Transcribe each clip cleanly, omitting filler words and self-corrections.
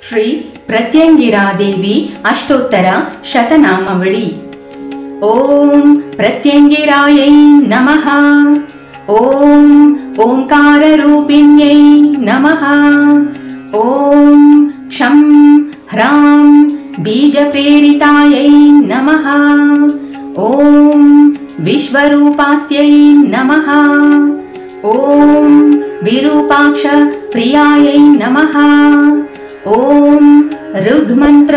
श्री प्रत्यंगिरादेवी अष्टोत्तर शतनामावली। ओम प्रत्यंगिरायै नमः। ओम ओंकाररूपिण्यै नमः। ओम क्षं ह्रां बीजप्रेरितायै नमः। ओम विश्वरूपास्यै नमः। ओम विरूपाक्ष प्रियायै नमः। ओम ऋग्मन्त्र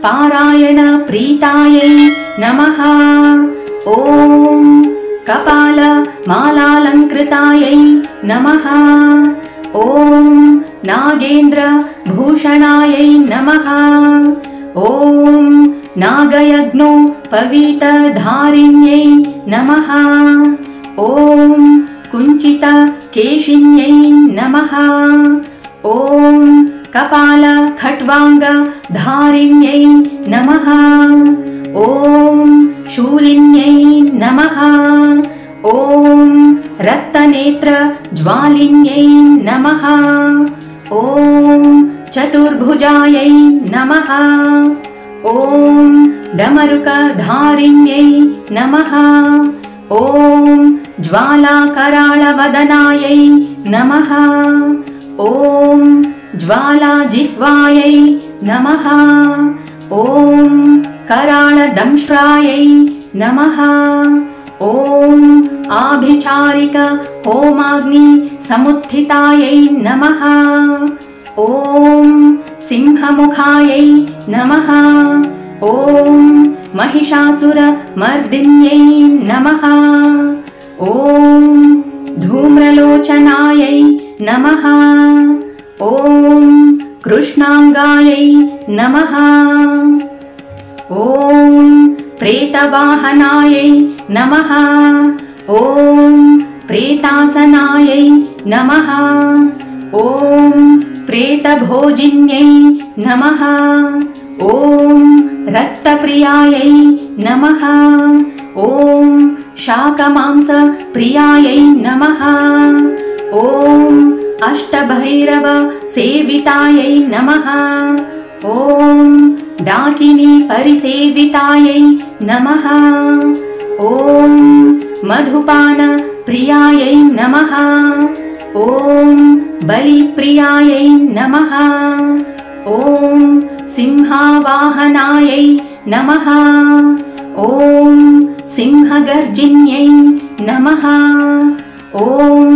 पारायण प्रीतायै नमः। ओम कपाल मालालंकृतायै नमः। ओम नागेन्द्र भूषणायै नमः। ओम नागयज्ञो पवितधारिण्यै नमः। ओम कुञ्चित केशिन्यै नमः। ओम कपाल खट्वांग धारिण्यै नमः। ओम शूलिन्यै नमः। ओम रक्तनेत्र ज्वालिन्यै नमः। ओम चतुर्भुजायै नमः। ओम डमरुकधारिण्यै नमः। ओम ज्वालाकराळवदनायै नमः। ओम ज्वालाजिह्वायै नमः। ओम कराळदंष्ट्रायै नमः। ओम आभिचारिक होमाग्नि समुत्थितायै नमः। ओम सिंहमुखायै नमः। ओम महिषासुरमर्दिन्यै नमः। ओम धूम्रलोचनायै नमः। ओम कृष्णांगायै नमः। ओम प्रेतवाहनायै नमः। ओम प्रेतासनायै नमः। ओम प्रेतभोजिन्यै नमः। ओम रक्तप्रियायै नमः। ओम शाकमांस प्रियायै नमः। ओम अष्टभैरव सेवितायै नमः। ओम डाकिनी परिसेवितायै नमः। ओम मधुपान प्रियायै नमः। ओम बलिप्रियायै नमः। ओम सिंहावाहनायै नमः। ओम सिंहगर्जिन्यै नमः। ओम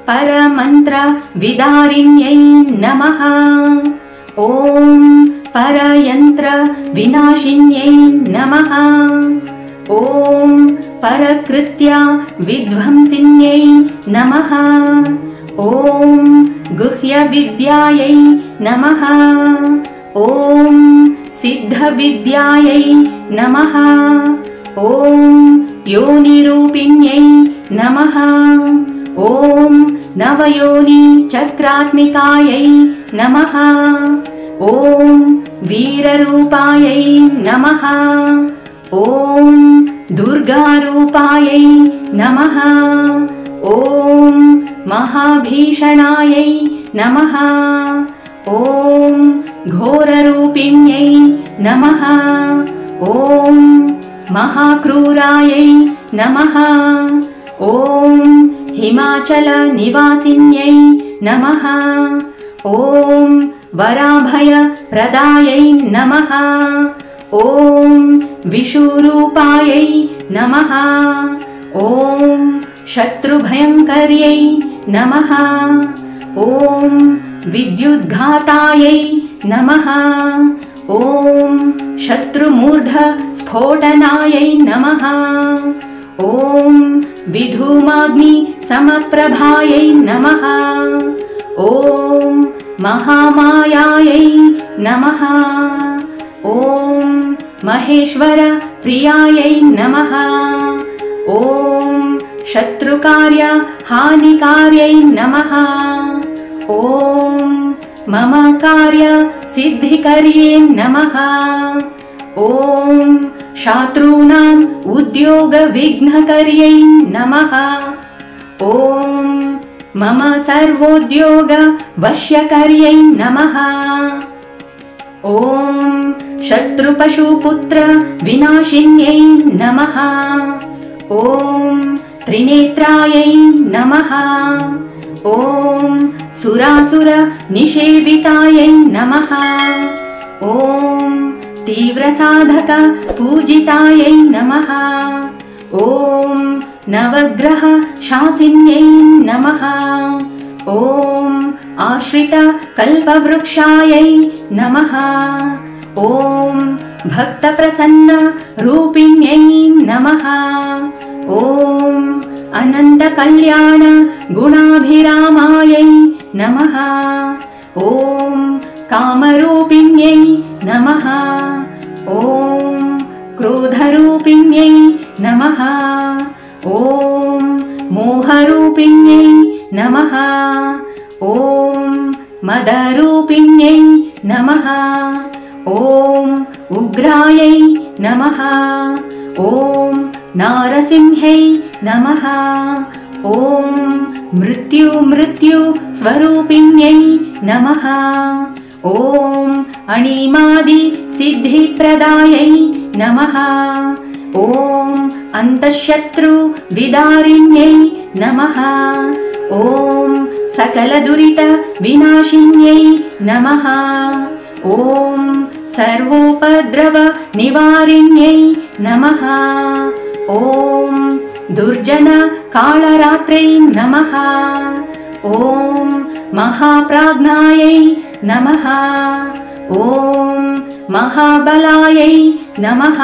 परमंत्र विदारिण्यै नमः। ओम परयंत्र विनाशिन्यै नमः। ओम परकृत्या विध्वंसिन्यै नमः। ओम गुह्यविद्यायै नमः। ओम सिद्धविद्यायै नमः। ओम योनिरूपिण्यै नमः। ओम नवयोनि चक्रात्मिकायै नमः। ओम वीररूपायै नमः। ओम दुर्गारूपायै नमः। ओम महाभीषणायै नमः। ओम घोररूपिण्यै नमः। ओम महाक्रूरायै नमः। ओम हिमाचल निवासिन्यै नमः। ओम वराभय प्रदायै नमः। ओम विषुरूपायै नमः। ओम शत्रुभयंकर्यै नमः। ओम विद्युद्घातायै नमः। ओम शत्रुमूर्ध स्फोटनायै नमः। ओम विधूमाग्नि समप्रभायै नमः। ओम महामायायै नमः। ओम महेश्वर प्रियायै नमः। ओम शत्रुकार्य हानिकार्यै नमः। ओम मम कार्य सिद्धिकर्ये नमः। ओम शात्रूणां उद्योग विघ्नकर्यै नमः। ओम मम सर्वोद्योग वश्यकर्यै नमः। ॐ शत्रुपशुपुत्र विनाशिन्यै नमः। ॐ त्रिनेत्रायै नमः। ॐ सुरासुर निषेवितायै नमः। ॐ तीव्रसाधक पूजितायै नमः। ॐ नवग्रह शासिन्यै नमः। ॐ आश्रित कल्पवृक्षायै नमः। ॐ भक्तप्रसन्न रूपिण्यै नमः। ॐ अनन्तकल्याण गुणाभिरामायै नमः। ॐ कामरूपिण्यै नमः। ॐ क्रोधरूपिण्यै नमः। ॐ मोहरूपिण्यै नमः। ॐ मदरूपिण्यै नमः। ॐ उग्रायै नमः। ॐ नारसिंह्यै नमः। ॐ मृत्युस्वरूपिण्यै नमः। ॐ अणिमादि सिद्धिप्रदायै नमः। ॐ अन्तःशत्रु विदारिण्यै नमः। ॐ सकलदुरित विनाशिन्यै नमः। ॐ सर्वोपद्रव निवारिण्यै नमः। ॐ दुर्जन कालरात्रै नमः। ॐ महाप्राज्ञायै नमः। ॐ महाबलायै नमः।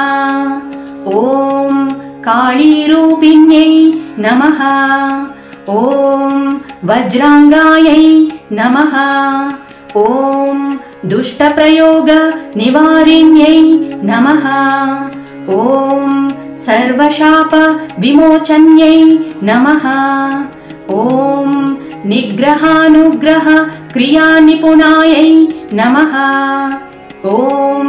ॐ काळीरूपिण्यै नमः। ॐ वज्राङ्गायै नमः। ॐ दुष्टप्रयोग निवारिण्यै नमः। ॐ सर्वशाप विमोचन्यै नमः। ॐ निग्रहानुग्रह क्रियानिपुणायै नमः। ॐ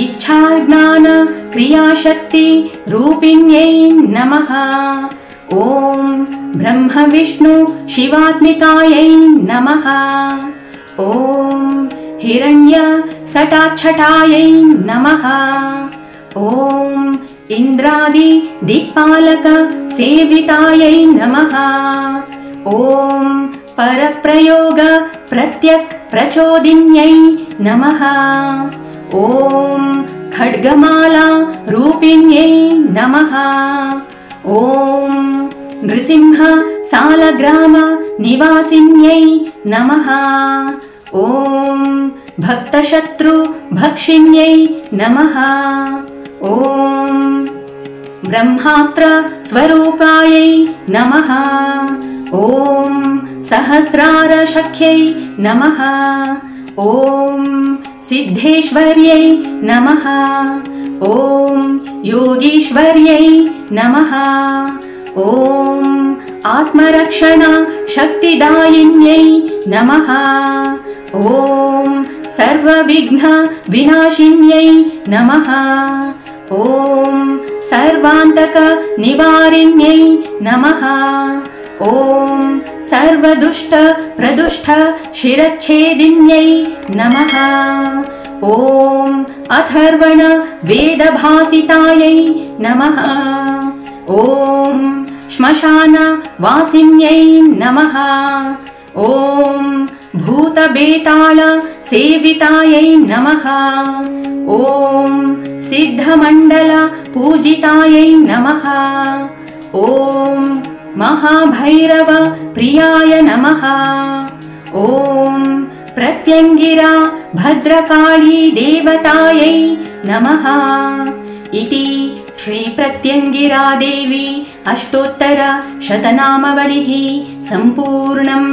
इच्छाज्ञान क्रियाशक्ति रूपिण्यै नमः। ॐ ब्रह्मविष्णु शिवात्मिकायै नमः। ॐ हिरण्य सटाच्छटायै नमः। ॐ इन्द्रादि दिक्पालक सेवितायै नमः। ॐ परप्रयोग प्रत्यक् प्रचोदिन्यै नमः। ॐ खड्गमाला रूपिण्यै नमः। ॐ नृसिंह सालग्राम निवासिन्यै नमः। ॐ भक्तशत्रु भक्षिण्यै नमः। ॐ ब्रह्मास्त्र स्वरूपायै नमः। ॐ सहस्रारशक्यै नमः। ॐ सिद्धेश्वर्यै नमः। ॐ योगीश्वर्यै नमः। ॐ आत्मरक्षण शक्तिदायिन्यै नमः। ॐ सर्वविघ्न विनाशिन्यै नमः। ॐ सर्वान्तक निवारिण्यै नमः। ॐ सर्वदुष्ट प्रदुष्ट शिरच्छेदिन्यै नमः। ॐ अथर्वण वेदभासितायै नमः। ॐ श्मशान वासिन्यै नमः। ॐ भूतबेताल सेवितायै नमः। ॐ सिद्धमण्डल पूजितायै नमः। ॐ महाभैरव प्रियाय नमः। ॐ प्रत्यङ्गिरा भद्रकाली देवतायै नमः। इति श्रीप्रत्यङ्गिरादेवी अष्टोत्तर शतनामवलिः सम्पूर्णम्।